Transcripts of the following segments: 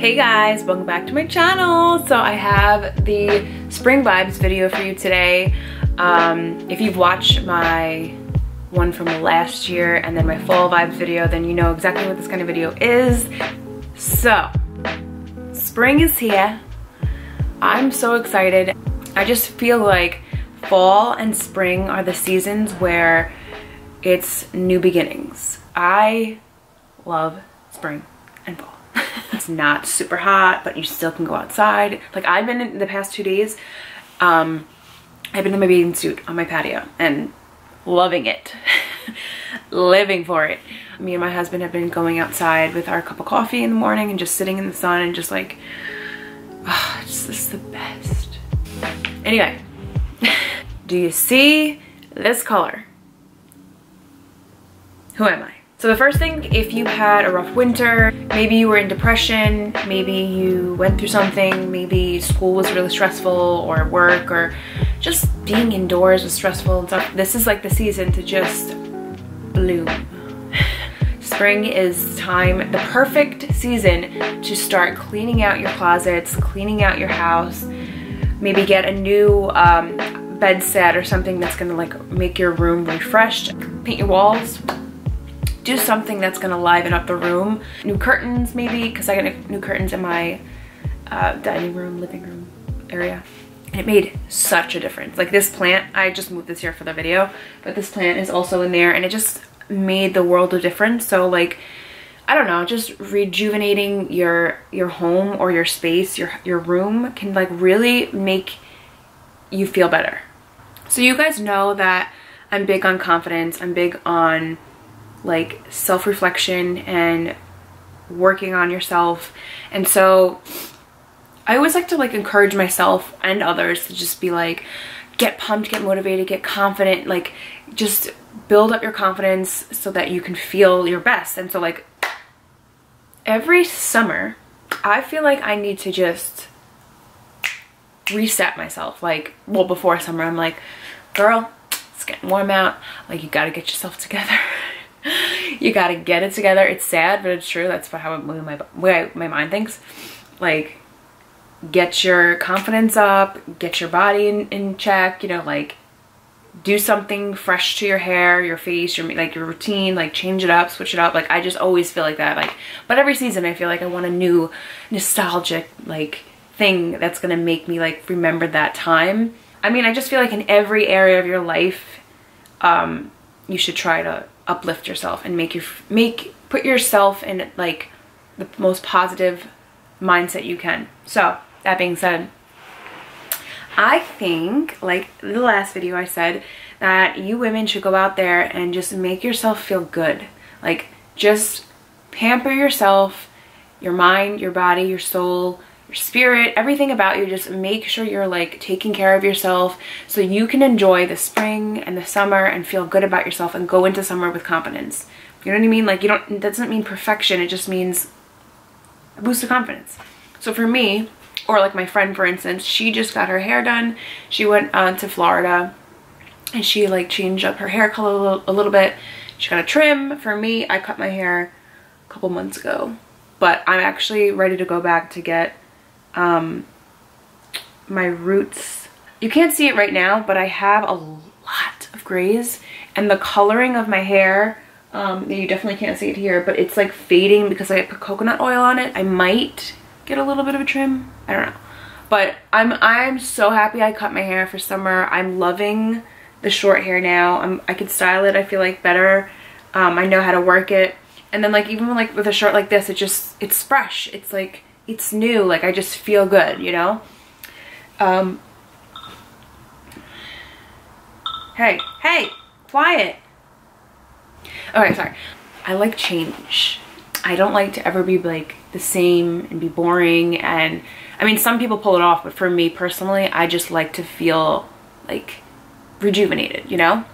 Hey guys, welcome back to my channel. So I have the spring vibes video for you today. If you've watched my one from last year and then my fall vibes video, then you know exactly what this kind of video is. So spring is here. I'm so excited. I just feel like fall and spring are the seasons where it's new beginnings. I love spring and fall. It's not super hot, but you still can go outside. Like I've been in the past 2 days, I've been in my bathing suit on my patio and loving it. Living for it. Me and my husband have been going outside with our cup of coffee in the morning and just sitting in the sun and just like, oh, this is the best. Anyway, do you see this color? Who am I? So the first thing, if you had a rough winter, maybe you were in depression, maybe you went through something, maybe school was really stressful or work or just being indoors was stressful and stuff, this is like the season to just bloom. Spring is time, the perfect season to start cleaning out your closets, cleaning out your house, maybe get a new bed set or something that's gonna like make your room refreshed, paint your walls. Do something that's gonna liven up the room. New curtains maybe, because I got new curtains in my dining room, living room area. And it made such a difference. Like this plant, I just moved this here for the video, but this plant is also in there and it just made the world of difference. So like, I don't know, just rejuvenating your home or your space, your room can like really make you feel better. So you guys know that I'm big on confidence. I'm big on like self-reflection and working on yourself. And so I always like to like encourage myself and others to just be like, get pumped, get motivated, get confident, like just build up your confidence so that you can feel your best. And so like every summer, I feel like I need to just reset myself. Like, well, before summer, I'm like, girl, it's getting warm out. Like you gotta get yourself together. You gotta get it together. It's sad, but it's true. That's how my mind thinks. Like, get your confidence up, get your body in check, you know, like do something fresh to your hair, your face, your routine, like change it up, switch it up. Like I just always feel like that. Like, but every season I feel like I want a new nostalgic like thing that's gonna make me like remember that time. I mean, I just feel like in every area of your life, you should try to uplift yourself and put yourself in like the most positive mindset you can. So that being said, I think like the last video I said that you women should go out there and just make yourself feel good. Like just pamper yourself, your mind, your body, your soul, your spirit, everything about you. Just make sure you're like taking care of yourself so you can enjoy the spring and the summer and feel good about yourself and go into summer with confidence. You know what I mean? Like that doesn't mean perfection. It just means a boost of confidence. So for me, or like my friend, for instance, she just got her hair done. She went to Florida and she like changed up her hair color a little bit. She got a trim. For me, I cut my hair a couple months ago, but I'm actually ready to go back to get my roots. You can't see it right now, but I have a lot of grays and the coloring of my hair, you definitely can't see it here, but it's like fading because I put coconut oil on it. I might get a little bit of a trim, I don't know, but I'm so happy I cut my hair for summer. I'm loving the short hair now. I can style it, I feel like, better. I know how to work it, and then like even like with a short like this, it's fresh, it's like it's new, like I just feel good, you know? Hey, quiet. Okay, sorry. I like change. I don't like to ever be like the same and be boring, and I mean some people pull it off, but for me personally, I just like to feel like rejuvenated, you know?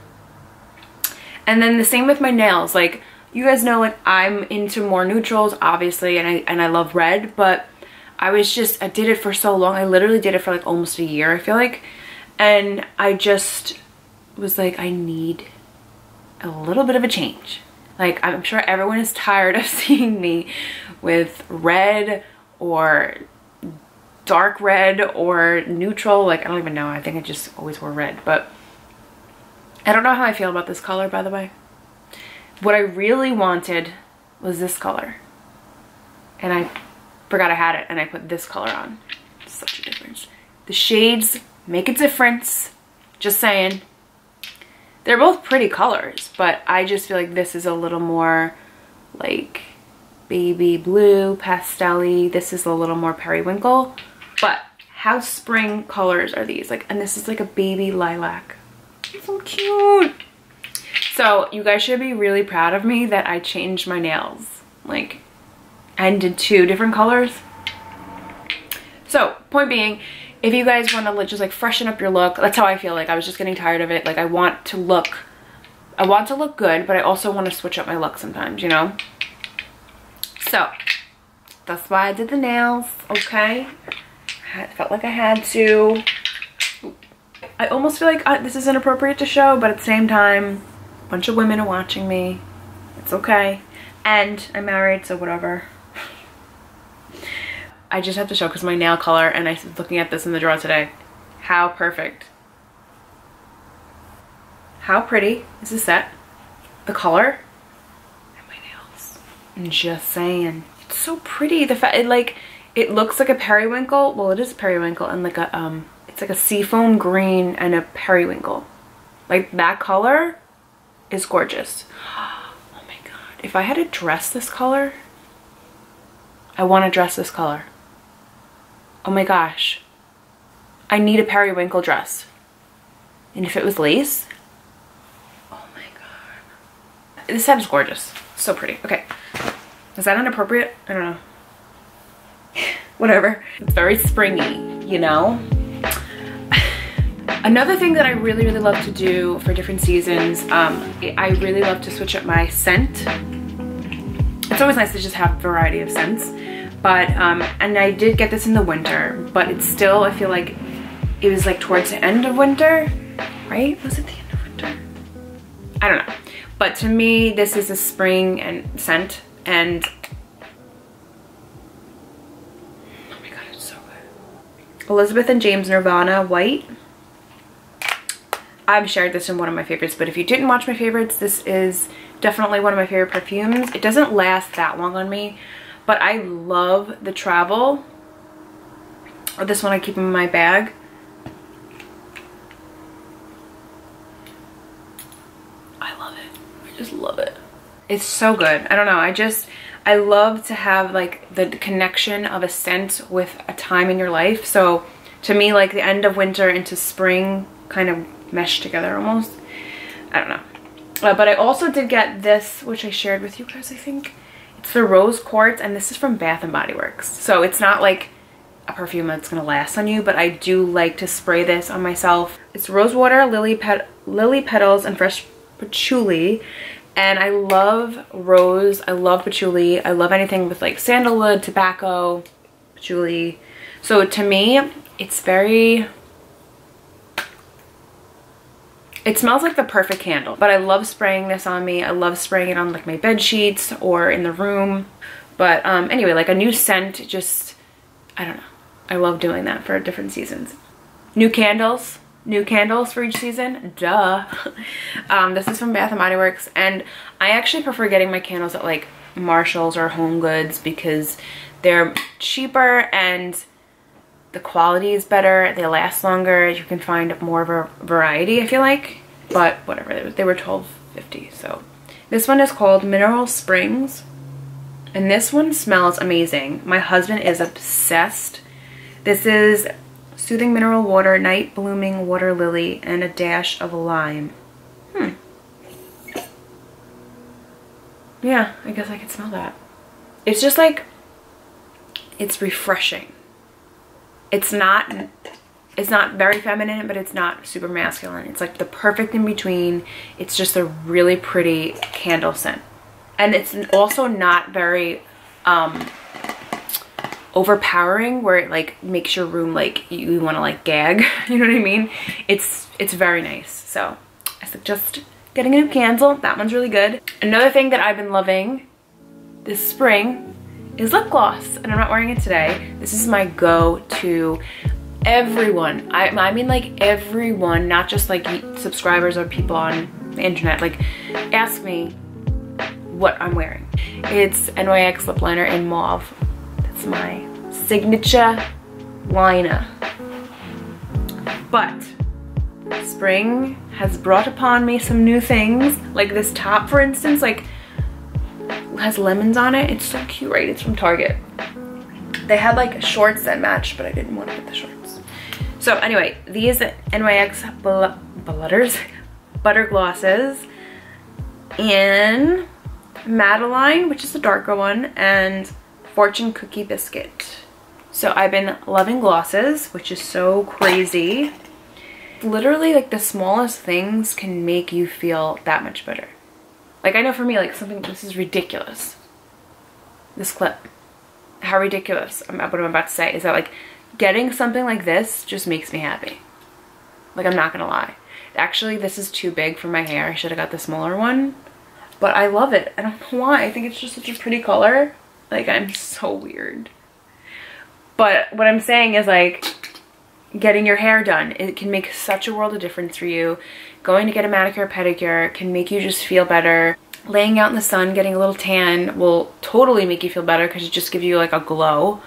And then the same with my nails. Like you guys know, like I'm into more neutrals obviously, and I love red, but I did it for so long. I literally did it for like almost a year, I feel like, and I just was like, I need a little bit of a change. Like I'm sure everyone is tired of seeing me with red or dark red or neutral. Like, I don't even know. I think I just always wore red, but I don't know how I feel about this color, by the way. What I really wanted was this color, and I forgot I had it, and I put this color on. Such a difference. The shades make a difference. Just saying. They're both pretty colors, but I just feel like this is a little more like baby blue, pastel-y. This is a little more periwinkle. But how spring colors are these? Like, and this is like a baby lilac. It's so cute. So you guys should be really proud of me that I changed my nails. Like, and did 2 different colors. So point being, if you guys want to just like freshen up your look, that's how I feel. Like, I was just getting tired of it. Like, I want to look good, but I also want to switch up my look sometimes, you know? So that's why I did the nails, okay? I felt like I had to. I almost feel like this is inappropriate to show, but at the same time, a bunch of women are watching me. It's okay. And I'm married, so whatever. I just have to show because my nail color, and I was looking at this in the drawer today. How perfect. How pretty is this set? The color and my nails. I'm just saying. It's so pretty. The fact it looks like a periwinkle. Well, it is a periwinkle, and like a it's like a seafoam green and a periwinkle. Like, that color is gorgeous. Oh my god. If I had to dress this color, I want to dress this color. Oh my gosh. I need a periwinkle dress. And if it was lace, oh my god. This set is gorgeous. So pretty. Okay. Is that inappropriate? I don't know. Whatever. It's very springy, you know? Another thing that I really, really love to do for different seasons, I really love to switch up my scent. It's always nice to just have a variety of scents. But, and I did get this in the winter, but it's still, I feel like it was like towards the end of winter, right? Was it the end of winter? I don't know. But to me, this is a spring and scent, and oh my god, it's so good. Elizabeth and James Nirvana White. I've shared this in one of my favorites, but if you didn't watch my favorites, this is definitely one of my favorite perfumes. It doesn't last that long on me, but I love the travel. Or this one I keep in my bag. I love it. I just love it. It's so good. I don't know. I love to have like the connection of a scent with a time in your life. So to me, like the end of winter into spring kind of mesh together almost. I don't know. But I also did get this, which I shared with you guys, I think. It's the Rose Quartz, and this is from Bath & Body Works. So it's not like a perfume that's gonna last on you, but I do like to spray this on myself. It's rose water, lily petals, and fresh patchouli. And I love rose, I love patchouli, I love anything with like sandalwood, tobacco, patchouli. So to me, it's very, it smells like the perfect candle, but I love spraying this on me. I love spraying it on like my bed sheets or in the room. But anyway, like a new scent, just, I don't know. I love doing that for different seasons. New candles for each season, duh. This is from Bath & Body Works, and I actually prefer getting my candles at like Marshall's or Home Goods because they're cheaper and the quality is better, they last longer, you can find more of a variety, I feel like. But whatever, they were $12.50. So this one is called Mineral Springs, and this one smells amazing. My husband is obsessed. This is Soothing Mineral Water, Night Blooming Water Lily, and a dash of lime. Yeah, I guess I could smell that. It's just like, it's refreshing. It's not very feminine, but it's not super masculine. It's like the perfect in between. It's just a really pretty candle scent. And it's also not very overpowering where it like makes your room like you want to like gag. You know what I mean? It's very nice. So I suggest getting a new candle. That one's really good. Another thing that I've been loving this spring is lip gloss, and I'm not wearing it today. This is my go-to. Everyone, I mean like everyone, not just like subscribers or people on the internet, like ask me what I'm wearing. It's NYX lip liner in mauve. That's my signature liner. But spring has brought upon me some new things. Like this top, for instance, like has lemons on it. It's so cute, right? It's from Target. They had like shorts that matched, but I didn't want to put the shorts. So anyway, these NYX butter glosses in Madeline, which is the darker one, and Fortune Cookie Biscuit. So I've been loving glosses, which is so crazy. Literally, like the smallest things can make you feel that much better. Like I know for me, like something, this is ridiculous. This clip, how ridiculous, what I'm about to say is that like getting something like this just makes me happy. Like I'm not gonna lie. Actually, this is too big for my hair. I should have got the smaller one, but I love it. I don't know why. I think it's just such a pretty color. Like I'm so weird. But what I'm saying is like getting your hair done, it can make such a world of difference for you. Going to get a manicure or pedicure can make you just feel better. Laying out in the sun, getting a little tan will totally make you feel better because it just gives you like a glow.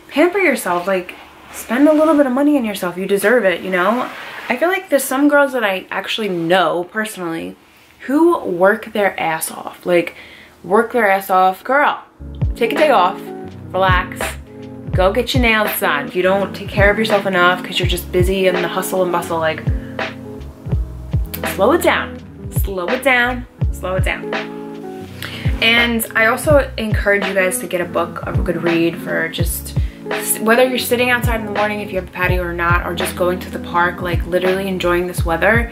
Pamper yourself, like spend a little bit of money on yourself. You deserve it, you know? I feel like there's some girls that I actually know personally who work their ass off. Like work their ass off. Girl, take a day off, relax, go get your nails done. If you don't take care of yourself enough because you're just busy in the hustle and bustle, like slow it down, slow it down, slow it down. And I also encourage you guys to get a book, a good read for just, whether you're sitting outside in the morning if you have a patio or not, or just going to the park, like literally enjoying this weather,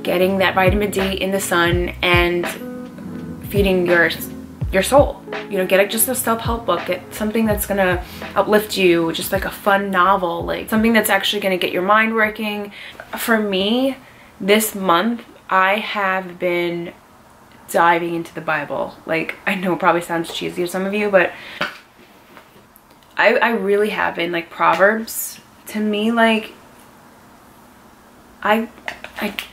getting that vitamin D in the sun and feeding your soul. You know, get just a self-help book, get something that's gonna uplift you, just like a fun novel, like something that's actually gonna get your mind working. For me, this month, I have been diving into the Bible. Like, I know it probably sounds cheesy to some of you, but I really have been. Like Proverbs, to me, like I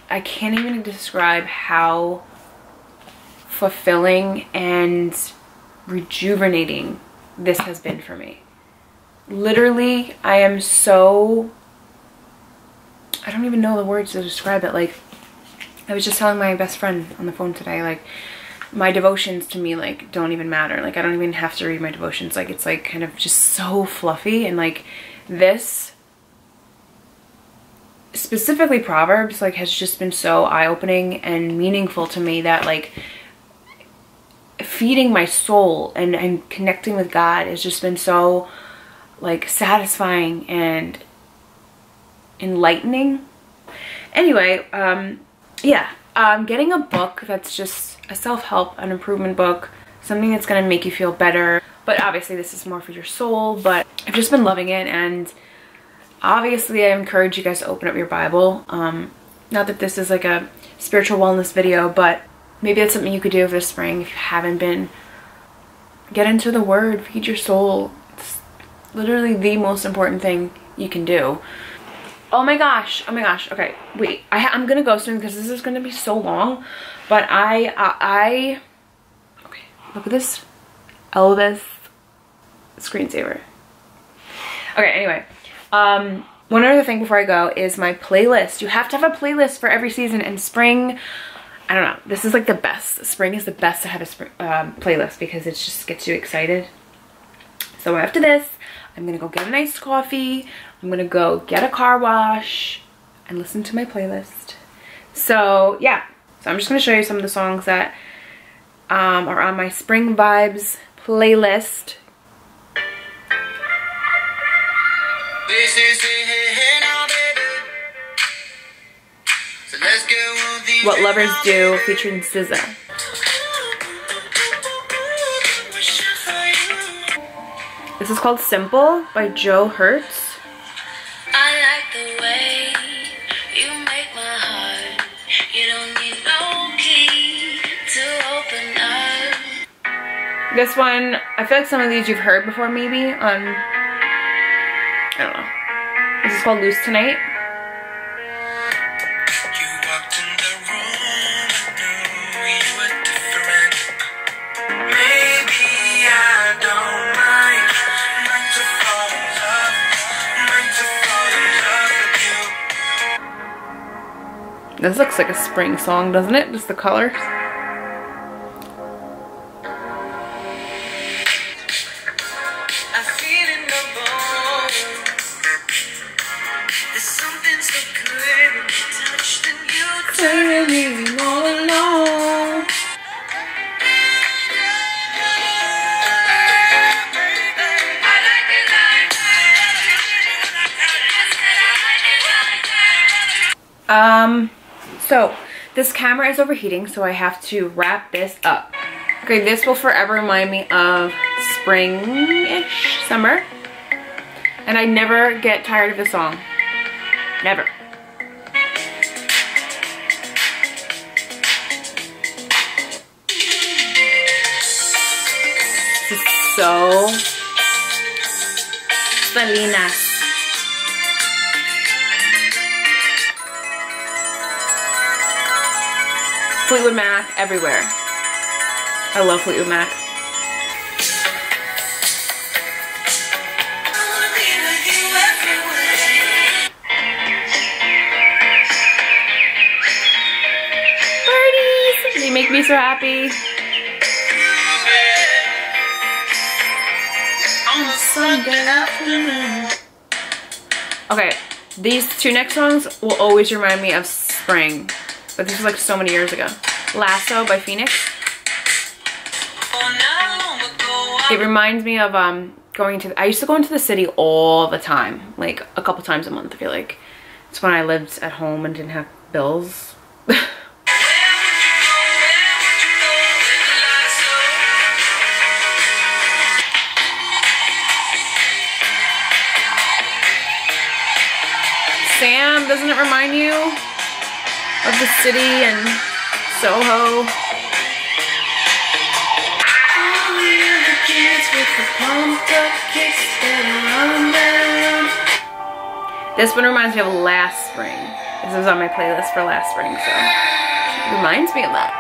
can't even describe how fulfilling and rejuvenating this has been for me. Literally, I am so, I don't even know the words to describe it. Like, I was just telling my best friend on the phone today, like, my devotions to me, like, don't even matter. Like, I don't even have to read my devotions. Like, it's, like, kind of just so fluffy. And, like, this, specifically Proverbs, like, has just been so eye-opening and meaningful to me that, like, feeding my soul and connecting with God has just been so, like, satisfying and enlightening. Anyway, yeah, getting a book that's just a self-help, an improvement book, something that's gonna make you feel better. But obviously this is more for your soul, but I've just been loving it. And obviously I encourage you guys to open up your Bible. Not that this is like a spiritual wellness video, but maybe that's something you could do this spring if you haven't been. Get into the Word, feed your soul. It's literally the most important thing you can do. Oh my gosh, okay, wait, I'm gonna go soon because this is gonna be so long, but okay, look at this Elvis screensaver. Okay, anyway, one other thing before I go is my playlist. You have to have a playlist for every season, and spring, I don't know, this is like the best. Spring is the best to have a playlist because it just gets you excited. So after this, I'm gonna go get a nice coffee. I'm gonna go get a car wash and listen to my playlist. So yeah, so I'm just gonna show you some of the songs that are on my Spring Vibes playlist. What Lovers Do featuring SZA. This is called Simple by Joe Hertz. I like the way you make my heart. You don't need no key to open up. This one, I feel like some of these you've heard before maybe on, I don't know. This is called Loose Tonight. You walked in the room, knew you were different. Maybe I don't mind. Might to fall in love. Might to fall in love with you. This looks like a spring song, doesn't it? Just the colors. I feel in my bones. There's something so good when you touch, then you turn me all alone. So this camera is overheating, so I have to wrap this up. Okay, this will forever remind me of spring-ish, summer. And I never get tired of this song. Never. This is so Salinas. Fleetwood Mac everywhere. I love Fleetwood Mac. Birdies! They make me so happy. On a Sunday afternoon. Okay, these two next songs will always remind me of spring. But this was like so many years ago. Lasso by Phoenix. It reminds me of going to, I used to go into the city all the time. Like a couple times a month, I feel like. It's when I lived at home and didn't have bills. Sam, doesn't it remind you of the city and Soho? This one reminds me of last spring. This was on my playlist for last spring, so it reminds me of that.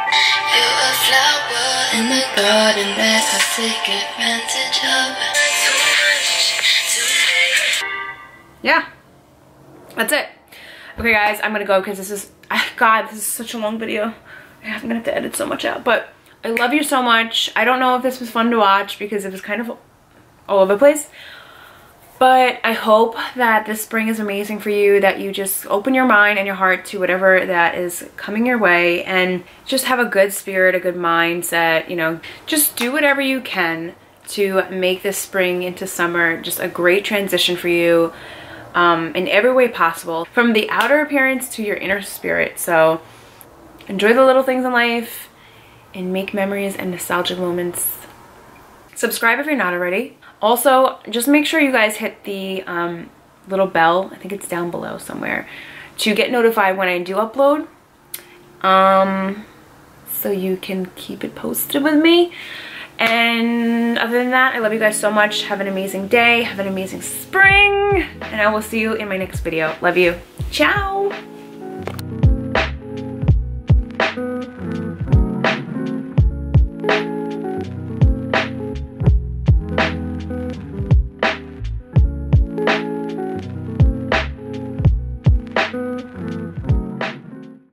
You're a flower in the garden that I take advantage of. Yeah, that's it. Okay guys, I'm gonna go because this is, God, this is such a long video. I'm gonna have to edit so much out, but I love you so much. I don't know if this was fun to watch because it was kind of all over the place, but I hope that this spring is amazing for you, that you just open your mind and your heart to whatever that is coming your way and just have a good spirit, a good mindset, you know, just do whatever you can to make this spring into summer just a great transition for you in every way possible, from the outer appearance to your inner spirit. So enjoy the little things in life and make memories and nostalgic moments. Subscribe if you're not already. Also, just make sure you guys hit the little bell, I think it's down below somewhere, to get notified when I do upload, so you can keep it posted with me. And other than that, I love you guys so much. Have an amazing day, have an amazing spring, and I will see you in my next video. Love you. Ciao.